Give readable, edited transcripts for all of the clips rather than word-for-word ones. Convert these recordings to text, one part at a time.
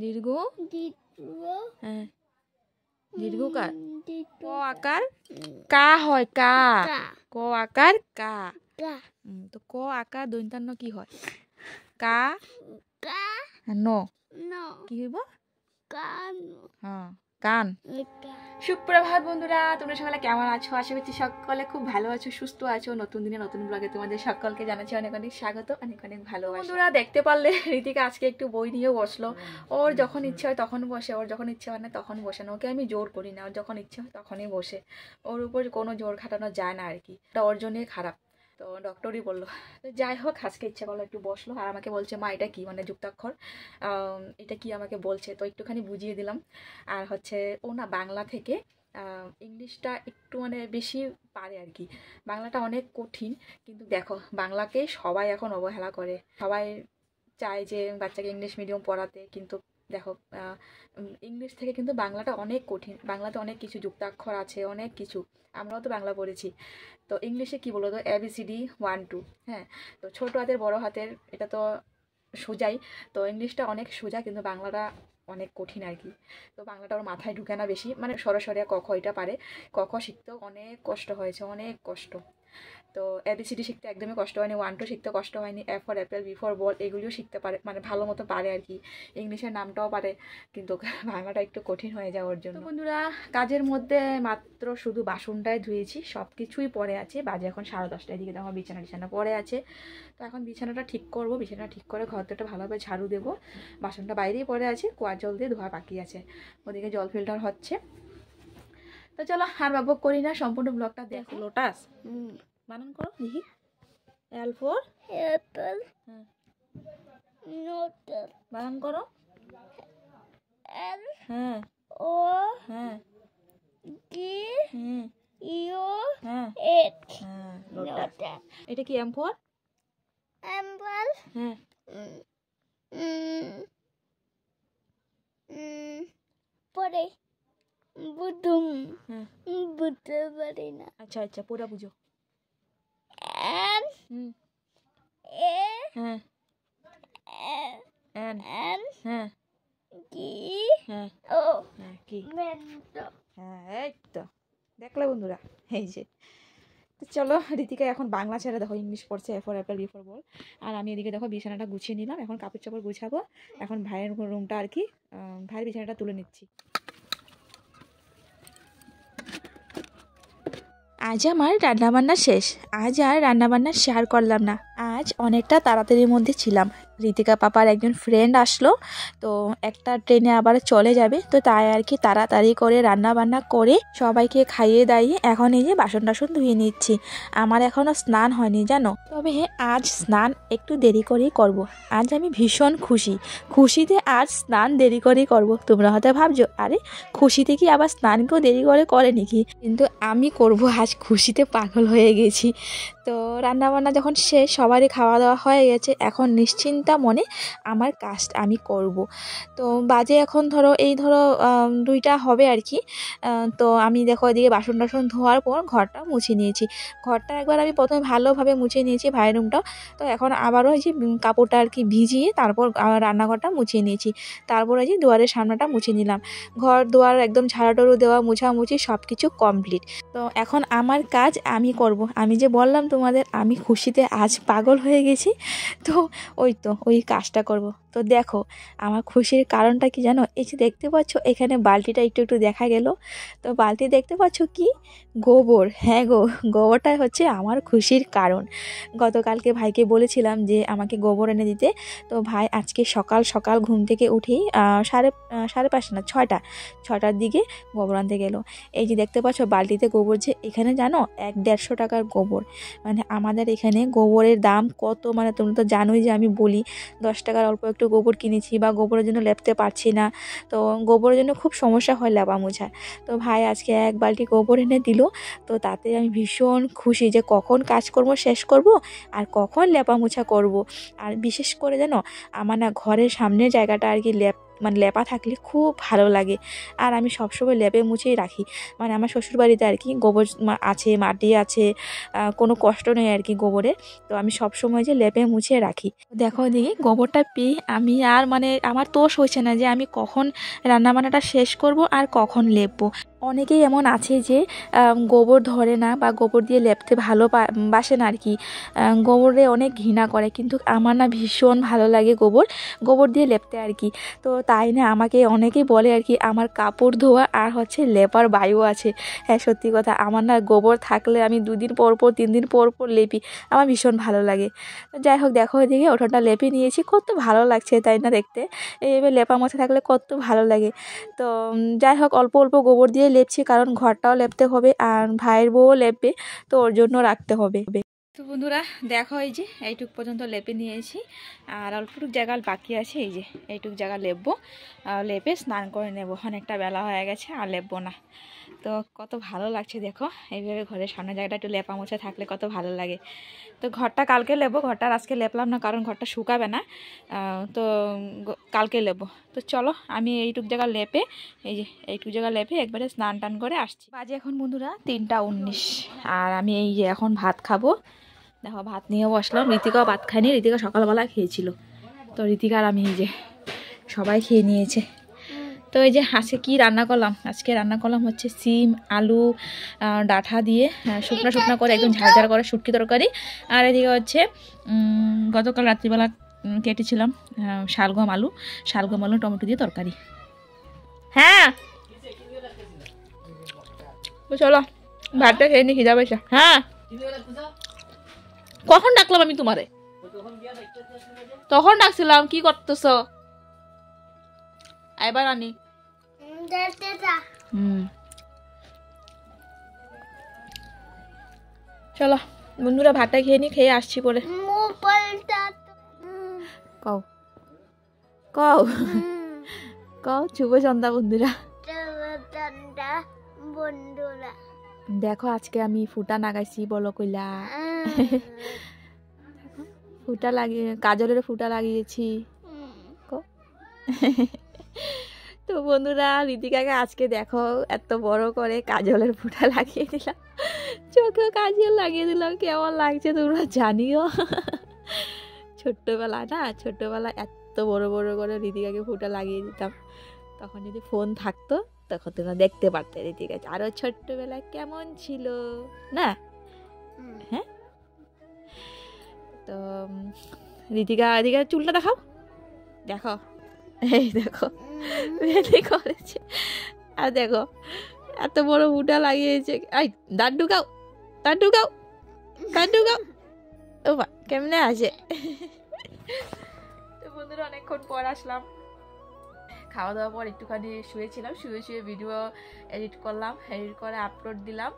দীর্ঘ হ্যাঁ দীর্ঘকার ক আকার কা হয় কা ক আকার কা তো ক আকার দন্তান্ন কি হয় কা ন কি হইব হ্যাঁ কান। সুপ্রভাত বন্ধুরা, তোমরা সকালে কেমন আছো? আশা করছি সকলে খুব ভালো আছো, সুস্থ আছো। নতুন দিনে নতুন ব্লগে তোমাদের সকলকে জানাচ্ছি অনেক অনেক স্বাগত, অনেক অনেক ভালোবাসা। বন্ধুরা দেখতে পারলে ঋতিকা আজকে একটু বই নিয়ে বসলো। ওর যখন ইচ্ছে হয় তখন বসে, ওর যখন ইচ্ছে হয় না তখন বসে না। ওকে আমি জোর করি না, ওর যখন ইচ্ছে হয় তখনই বসে। ওর উপর কোনো জোর খাটানো যায় না আর কি, এটা ওর জন্যই খারাপ। তো ডক্টরই বললো। যাই হোক, আজকে ইচ্ছা করলো একটু বসলো আর আমাকে বলছে মা এটা কি, মানে যুক্তাক্ষর এটা কি আমাকে বলছে। তো একটুখানি বুঝিয়ে দিলাম। আর হচ্ছে ও না বাংলা থেকে ইংলিশটা একটু মানে বেশি পারে আর কি। বাংলাটা অনেক কঠিন, কিন্তু দেখো বাংলাকে সবাই এখন অবহেলা করে। সবাই চায় যে বাচ্চাকে ইংলিশ মিডিয়াম পড়াতে, কিন্তু দেখো ইংলিশ থেকে কিন্তু বাংলাটা অনেক কঠিন। বাংলাতে অনেক কিছু যুক্তাক্ষর আছে, অনেক কিছু। আমরাও তো বাংলা পড়েছি। তো ইংলিশে কি বলো তো, ABCD 1 2, হ্যাঁ। তো ছোট হাতের বড় হাতের এটা তো সোজাই। তো ইংলিশটা অনেক সোজা, কিন্তু বাংলাটা অনেক কঠিন আর কি। তো বাংলাটা ওর মাথায় ঢুকে না বেশি, মানে সরাসরি ক খ এটা পারে। ক খ শিখতেও অনেক কষ্ট হয়েছে, অনেক কষ্ট। তো ABCD শিখতে একদমই কষ্ট হয়নি, 1 2 শিখতে কষ্ট হয়নি, A for apple, B for ball এগুলিও শিখতে পারে, মানে ভালো মতো পারে আর কি। ইংলিশের নামটাও পারে, কিন্তু বাংলাটা একটু কঠিন হয়ে যায় ওর জন্য। বন্ধুরা কাজের মধ্যে মাত্র শুধু বাসনটাই ধুয়েছি, সব কিছুই পড়ে আছে। বাজে এখন 10:30, এদিকে দেখো বিছানা পড়ে আছে। তো এখন বিছানাটা ঠিক করবো, বিছানা ঠিক করে ঘরটা ভালোভাবে ঝাড়ু দেবো। বাসনটা বাইরেই পড়ে আছে, কুয়ার জল দিয়ে ধোয়া বাকি আছে। ওদিকে জল ফিল্টার হচ্ছে। তো চলো আর বাবক করি না, সম্পূর্ণ ব্লগটা দেখো। লোটাস বানান করো দেখি। L for apple, হ্যাঁ বানান করো। L হ্যাঁ O হ্যাঁ D হ্যাঁ U হ্যাঁ হ্যাঁ লোটাস। এটা কি M for apple, হ্যাঁ পরে বুদুম, হ্যাঁ বুঝতে পারি না। আচ্ছা আচ্ছা পুরা বুঝো। N A হ্যাঁ N হ্যাঁ G হ্যাঁ O হ্যাঁ কি হ্যাঁ এই তো দেখলে বন্ধুরা, এই যে। তো চলো ঋতিকা এখন বাংলা ছেড়ে দেখো ইংলিশ পড়ছে, A for apple, B for ball। আর আমি এদিকে দেখো বিছানাটা গুছিয়ে নিলাম, এখন কাপড় চাপড় গুছাবো। এখন ভাইয়ের রুমটা আর কি, ভাইয়ের বিছানাটা তুলে নিচ্ছি। আজ আমার রান্নাবান্না শেষ। আজ আর রান্নাবান্না শেয়ার করলাম না, আজ অনেকটা তাড়াতাড়ির মধ্যে ছিলাম। ঋতিকা পাপার একজন ফ্রেন্ড আসলো, তো একটা ট্রেনে আবার চলে যাবে, তো তাই আর কি তাড়াতাড়ি করে রান্নাবান্না করে সবাইকে খাইয়ে দাইয়ে এখন এই যে বাসন টাসন ধুয়ে নিচ্ছি। আমার এখনও স্নান হয়নি জানো, তবে আজ স্নান একটু দেরি করেই করব। আজ আমি ভীষণ খুশিতে আজ স্নান দেরি করেই করব। তোমরা হয়তো ভাবছো আরে খুশিতে কি আবার স্নান কেউ দেরি করে নাকি, কিন্তু আমি করব আজ খুশিতে পাগল হয়ে গেছি। তো রান্নাবান্না যখন শেষ, সবারই খাওয়া দাওয়া হয়ে গেছে, এখন নিশ্চিন্তা মনে আমার কাজটা আমি করব। তো বাজে এখন ধরো 2টা হবে আর কি। তো আমি দেখো এদিকে বাসন টাসন ধোয়ার পর ঘরটা মুছে নিয়েছি। ঘরটা একবার আমি প্রথমে ভালোভাবে মুছে নিয়েছি, ভাইয়ের রুমটাও। তো এখন আবারও এই যে কাপড়টা আর কি ভিজিয়ে তারপর রান্নাঘরটা মুছিয়ে নিয়েছি। তারপর এই যে দুয়ারের সামনেটা মুছে নিলাম। ঘর দুয়ার একদম ঝাড়াটাড়ু দেওয়া, মুছামুছি সব কিছু কমপ্লিট। তো এখন আমার কাজ আমি করব। আমি যে বললাম তোমাদের আমি খুশিতে আজ পাগল হয়ে গেছি, তো ওই কাজটা করব। তো দেখো আমার খুশির কারণটা কি জানো, এই যে দেখতে পাচ্ছ এখানে বালতিটা একটু দেখা গেল। তো বালতি দেখতে পাচ্ছ কি, গোবর। হ্যাঁ গো, গোবরটাই হচ্ছে আমার খুশির কারণ। গতকালকে ভাইকে বলেছিলাম যে আমাকে গোবর এনে দিতে। তো ভাই আজকে সকাল সকাল ঘুম থেকে উঠেই 5:30 না 6টার দিকে গোবর আনতে গেল। এই যে দেখতে পাচ্ছ বালতিতে গোবর, যে এখানে জানো 150 টাকার গোবর। মানে আমাদের এখানে গোবরের দাম কত, মানে তোমরা তো জানোই যে আমি বলি 10 টাকার অল্প একটু গোবর কিনেছি, বা গোবরের জন্য লেপতে পারছি না। তো গোবরের জন্য খুব সমস্যা হয় লেপা মোছা। তো ভাই আজকে 1 বালতি গোবর এনে দিল। তো তাতে আমি ভীষণ খুশি যে কখন কাজকর্ম শেষ করব আর কখন লেপা মোছা করব। আর বিশেষ করে জানো আমার না ঘরের সামনের জায়গাটা আর কি মানে লেপা থাকলে খুব ভালো লাগে। আর আমি সবসময় লেপে মুছেই রাখি, মানে আমার শ্বশুরবাড়িতে আর কি গোবর আছে, মাটি আছে, কোনো কষ্ট নেই আর কি গোবরে। তো আমি সবসময় যে লেপে মুছে রাখি। দেখো দেখি গোবরটা পেয়ে আমি আর মানে আমার তোষ হয়েছে না যে আমি কখন রান্নাবান্নাটা শেষ করব আর কখন লেপবো। অনেকেই এমন আছে যে গোবর ধরে না বা গোবর দিয়ে লেপতে বাসে না আর কি, গোবরে অনেক ঘৃণা করে, কিন্তু আমার না ভীষণ ভালো লাগে গোবর দিয়ে লেপতে আর কি। তো তাই না আমাকে অনেকেই বলে আর কি আমার কাপড় ধোয়া আর হচ্ছে লেপার বায়ু আছে। হ্যাঁ সত্যি কথা, আমার না গোবর থাকলে আমি 2 দিন পর পর 3 দিন পর পর লেপি, আমার ভীষণ ভালো লাগে। যাই হোক দেখো এদিকে ওঠোনটা লেপে নিয়েছি, কত ভালো লাগছে তাই না দেখতে, এইভাবে লেপা মোছা থাকলে কত ভালো লাগে। তো যাই হোক অল্প অল্প গোবর দিয়ে লেপছি, কারণ ঘরটাও লেপতে হবে আর ভাইয়ের বউও লেপবে, তো ওর জন্য রাখতে হবে। তো বন্ধুরা দেখো এই যে এইটুক পর্যন্ত লেপে নিয়েছি, আর অল্পটুক জায়গা বাকি আছে, এই যে এইটুক জায়গা লেপবো, লেপে স্নান করে নেবো, অনেকটা বেলা হয়ে গেছে আর লেপবো না। তো কত ভালো লাগছে দেখো, এইভাবে ঘরের সামনের জায়গাটা একটু লেপা মোছা থাকলে কত ভালো লাগে। তো ঘরটা কালকে লেবো, ঘরটা আজকে লেপলাম না কারণ ঘরটা শুকাবে না, তো কালকে লেবো। তো চলো আমি এইটুক জায়গা লেপে, এই যে এইটুক জায়গা লেপে একবারে স্নান টান করে আসছি। বাজে এখন বন্ধুরা 3টা 19, আর আমি এই যে এখন ভাত খাবো। দেখো ভাত নিয়ে বসলাম, ঋতিকাও ভাত খায়নি, ঋতিকা সকালবেলা খেয়েছিল, তো ঋতিকা আর আমি এই যে সবাই খেয়ে নিয়েছে। তো এই যে আজকে কি রান্না করলাম, আজকে রান্না করলাম হচ্ছে সিম আলু ডাঁটা দিয়ে শুকনো শুকনো করে একদম ঝাল ঝাল করে শুটকি তরকারি। আর এদিকে হচ্ছে গতকাল রাত্রিবেলা কেটেছিলাম শালগম আলু টমেটো দিয়ে তরকারি। হ্যাঁ চলো ভাতটা খেয়ে নি, খিদা পেয়েছে। হ্যাঁ কখন ডাকলাম আমি তোমারে? তখন ডাকছিলাম, কি করতেছ? এবার আনি। চলো বন্ধুরা ভাতটা খেয়ে নি, খেয়ে আসছি পরে। কও কও কও শুভ সন্ধ্যা বন্ধুরা। দেখো আজকে আমি ফুটা লাগাইছি, বলো কইলা ফুটা লাগিয়ে কাজলের ফুটা লাগিয়েছি। তো বন্ধুরা ঋতিকাকে আজকে দেখো এত বড় করে কাজলের ফুটা লাগিয়ে দিলাম, চোখেও কাজল লাগিয়ে দিলাম, কেমন লাগছে তোমরা জানিও। ছোট্টবেলা এত বড় বড় করে ঋতিকাকে ফুটা লাগিয়ে দিতাম, তখন যদি ফোন থাকতো তখন তোমরা দেখতে পারতে ঋতিকা আরো ছোট্টবেলায় কেমন ছিল না। হ্যাঁ তো ঋতিকা চুলটা দেখাও, দেখো এই দেখো করেছে, আর দেখো এত বড় ফুটা লাগিয়েছে। এই দাঁত ঢুকাও ও বা কেমনে আছে। তো বন্ধুরা অনেকক্ষণ পর আসলাম, খাওয়া দাওয়ার পর একটুখানি শুয়েছিলাম, শুয়ে ভিডিও এডিট করলাম, এডিট করে আপলোড দিলাম।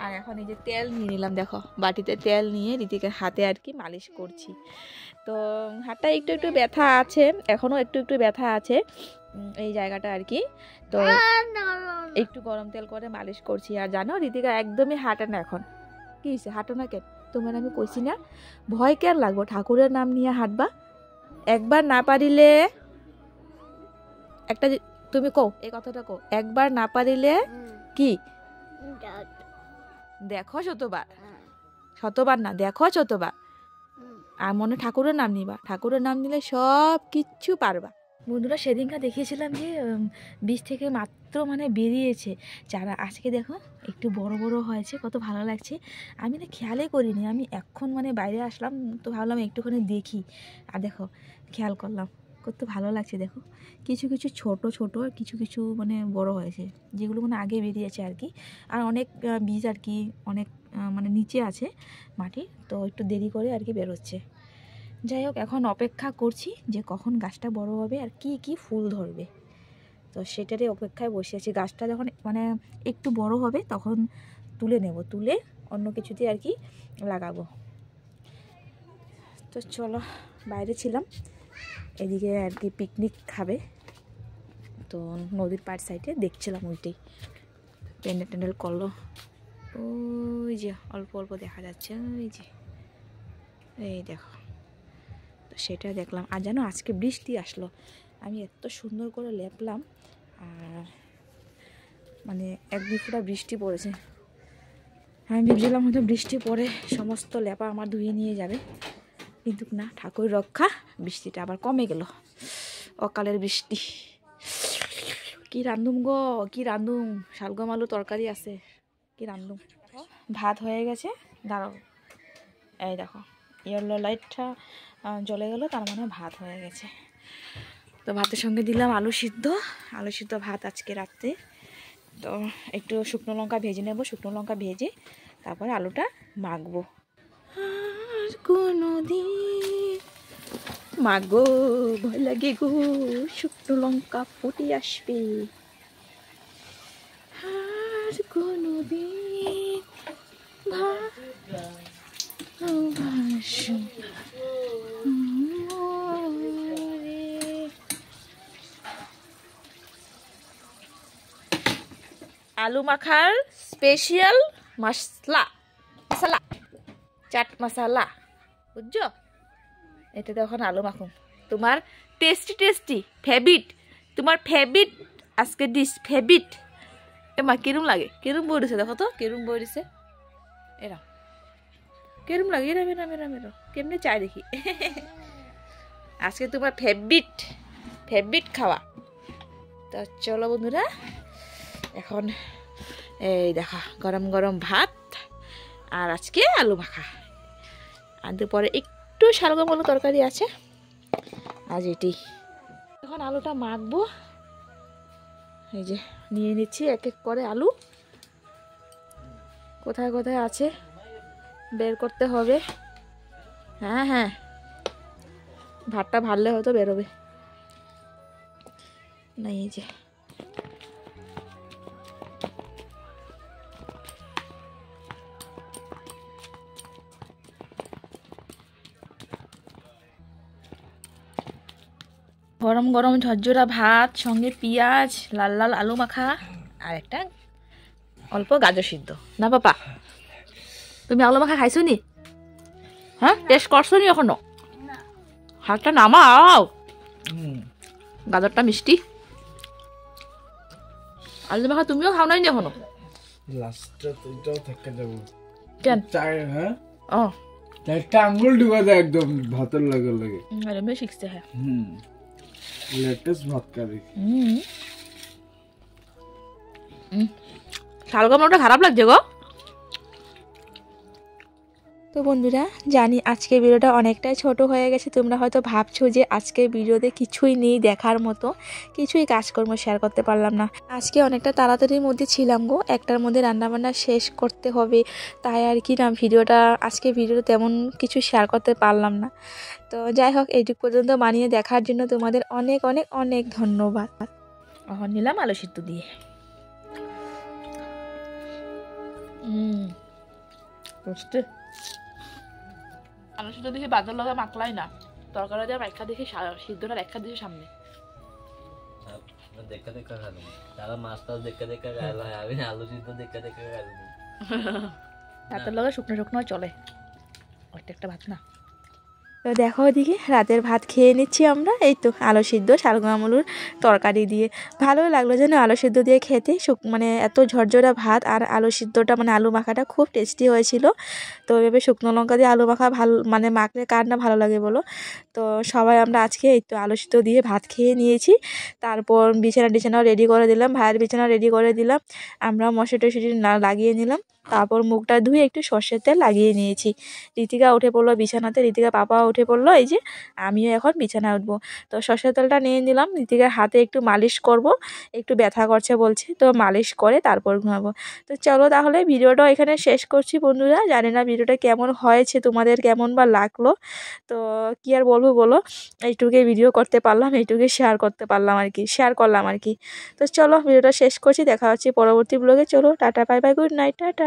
আর এখন এই যে তেল নিয়ে নিলাম, দেখো বাটিতে তেল নিয়ে ঋতিকার হাতে আর কি মালিশ করছি। তো হাতটা একটু ব্যথা আছে, এখনও একটু ব্যথা আছে এই জায়গাটা আর কি। তো একটু গরম তেল করে মালিশ করছি। আর জানো ঋতিকা একদমই হাঁটে না এখন। কি হয়েছে হাঁটো না কেন? তোমার আমি কইছি না ভয় কেন লাগবো, ঠাকুরের নাম নিয়ে হাঁটবা। একবার না পারিলে একটা তুমি কও, এই কথাটা কও, একবার না পারিলে কি দেখো শতবার না দেখো শতবার, আর মনে ঠাকুরের নাম নিবা, ঠাকুরের নাম নিলে সব কিচ্ছু পারবা। বন্ধুরা সেদিনটা দেখিয়েছিলাম যে বীজ থেকে মাত্র মানে বেরিয়েছে চারা, আজকে দেখো একটু বড় বড় হয়েছে, কত ভালো লাগছে। আমি না খেয়ালই করিনি, আমি এখন মানে বাইরে আসলাম তো ভাবলাম একটুখানি দেখি, আর দেখো খেয়াল করলাম কত ভালো লাগছে। দেখো কিছু কিছু ছোট আর কিছু মানে বড় হয়েছে, যেগুলো মানে আগে বেরিয়েছে আর কি। আর অনেক বীজ আর কি অনেক মানে নিচে আছে মাটি, তো একটু দেরি করে আর কি বেরোচ্ছে। যাই হোক এখন অপেক্ষা করছি যে কখন গাছটা বড় হবে আর কি ফুল ধরবে, তো সেটারই অপেক্ষায় বসে আছি। গাছটা যখন মানে একটু বড় হবে তখন তুলে নেব, তুলে অন্য কিছুতে আর কি লাগাবো। তো চলো বাইরে ছিলাম, এদিকে আর কি পিকনিক খাবে, তো নদীর পাড় সাইডে দেখছিলাম, ওইটাই প্যান্ডেল করলো, ওই যে অল্প দেখা যাচ্ছে, ওই যে এই দেখো, তো সেটা দেখলাম। আর জানো আজকে বৃষ্টি আসলো, আমি এত সুন্দর করে লেপলাম, আর মানে এক দুই ফোঁটা বৃষ্টি পড়েছে। আমি ভেবেছিলাম হয়তো বৃষ্টি পড়ে সমস্ত লেপা আমার ধুয়ে নিয়ে যাবে, কিন্তু না, ঠাকুর রক্ষা, বৃষ্টিটা আবার কমে গেল। অকালের বৃষ্টি। কি রান্ধুম গো, কি রান্ধুম, শালগম আলু তরকারি আছে, কি রান্ধুম। ভাত হয়ে গেছে, দাঁড়াও, এই দেখো ইয়েলো লাইটটা জ্বলে গেল, তার মানে ভাত হয়ে গেছে। তো ভাতের সঙ্গে দিলাম আলু সিদ্ধ ভাত আজকে রাত্রে। তো একটু শুকনো লঙ্কা ভেজে নেব, শুকনো লঙ্কা ভেজে তারপরে আলুটা মাখবো। আর কোনো দিন মাগো ভয় লাগে গো, শুকনো লঙ্কা ফুটে আসবে। আর কোনো দিন আলু মাখার স্পেশাল মশলা, চাট মশলা, বুঝছো? এটাতে এখন আলু মাখুন। তোমার টেস্টি ফেভারিট, তোমার ফেভারিট আজকে ডিশ, ফেভারিট। মা কিরম লাগে, কিরম বই দিছে দেখো তো, কিরম বই দিছে, এরা কিরম লাগে, এরা কেমনে চাই দেখি। আজকে তোমার ফেভারিট খাওয়া। তো চলো বন্ধুরা, এখন এই দেখা গরম গরম ভাত আর আজকে আলু মাখা, আর দুপুরে একটু শালগম আলু তরকারি আছে, আজ এটি। এখন আলুটা মাখবো, এই যে নিয়ে নিচ্ছি এক এক করে আলু, কোথায় কোথায় আছে বের করতে হবে। হ্যাঁ, ভাতটা ভাললে হয়তো বেরোবে না। এই যে গরম গরম ঝরঝরা ভাত, সঙ্গে পেঁয়াজ, লাল লাল আলু মাখা, আর একটা অল্প গাজর সিদ্ধ। না পাপা, তুমি আলু মাখা খাইছো নি? হ্যাঁ, টেস্ট করছো নি এখনো? হাতটা নামাও, গাজরটা মিষ্টি। আলু মাখা তুমিও খাও নাই নি এখনো? একটা আঙ্গুল ডুবা দেয় একদম ভাতের লাগে লাগে। আরে শিখছে, হ্যাঁ। লেটেস্ট ভাত কারি। শালগমটা খারাপ লাগছে গো। তো বন্ধুরা, জানি আজকের ভিডিওটা অনেকটাই ছোট হয়ে গেছে। তোমরা হয়তো ভাবছো যে আজকের ভিডিওতে কিছুই নেই দেখার মতো, কিছুই কাজকর্ম শেয়ার করতে পারলাম না। আজকে অনেকটা তাড়াতাড়ির মধ্যে ছিলাম গো, একটার মধ্যে রান্নাবান্না শেষ করতে হবে, তাই আর কি না আজকে ভিডিওটা তেমন কিছু শেয়ার করতে পারলাম না। তো যাই হোক, এইটুকু পর্যন্ত বানিয়ে দেখার জন্য তোমাদের অনেক অনেক অনেক ধন্যবাদ। এখন নিলাম আলু সিদ্ধ দিয়ে। আলু সিদ্ধ দেখি বাজার লগে মাখলাই না, তরকারি দিয়ে মাখা দেখি সিদ্ধটা রেখা দিয়েছে সামনে। দেখা দেখা খাবো, তারা মাছ টাছ দেখা দেখা খাইলো, আমি আলু সিদ্ধ দেখা দেখা খাইলো। ভাতের লগে শুকনো শুকনো চলে, ওইটা একটা ভাত না। তো দেখো ওদিকে রাতের ভাত খেয়ে নিচ্ছি আমরা, এই তো আলু সিদ্ধ শালগম আলুর তরকারি দিয়ে। ভালোই লাগলো যেন আলু সিদ্ধ দিয়ে খেতে, মানে এত ঝরঝরা ভাত আর আলু সিদ্ধটা, মানে আলু মাখাটা খুব টেস্টি হয়েছিল। তো এভাবে শুকনো লঙ্কা দিয়ে আলু মাখা মানে মাখলে কার না ভালো লাগে বলো। তো সবাই আমরা আজকে এই তো আলু সিদ্ধ দিয়ে ভাত খেয়ে নিয়েছি। তারপর বিছানাও রেডি করে দিলাম, ভাইয়ের বিছানা রেডি করে দিলাম, আমরা মশারি টশারি লাগিয়ে নিলাম। তারপর মুখটা ধুয়ে একটু সর্ষের তেল লাগিয়ে নিয়েছি। ঋতিকা উঠে পড়লো বিছানাতে, ঋতিকা পাপা উঠে পড়লো, এই যে আমিও এখন বিছানায় উঠবো। তো সর্ষের তেলটা নিয়ে নিলাম, ঋতিকার হাতে একটু মালিশ করব, একটু ব্যথা করছে বলছে, তো মালিশ করে তারপর ঘুমাবো। তো চলো তাহলে ভিডিওটা এখানে শেষ করছি বন্ধুরা। জানি না ভিডিওটা কেমন হয়েছে, তোমাদের কেমন বা লাগলো। তো কি আর বলবো বলো, এইটুকুই ভিডিও করতে পারলাম, এইটুকুই শেয়ার করলাম আর কি। তো চলো ভিডিওটা শেষ করছি, দেখা হচ্ছে পরবর্তী ব্লগে। চলো tata, bye bye, good night, tata.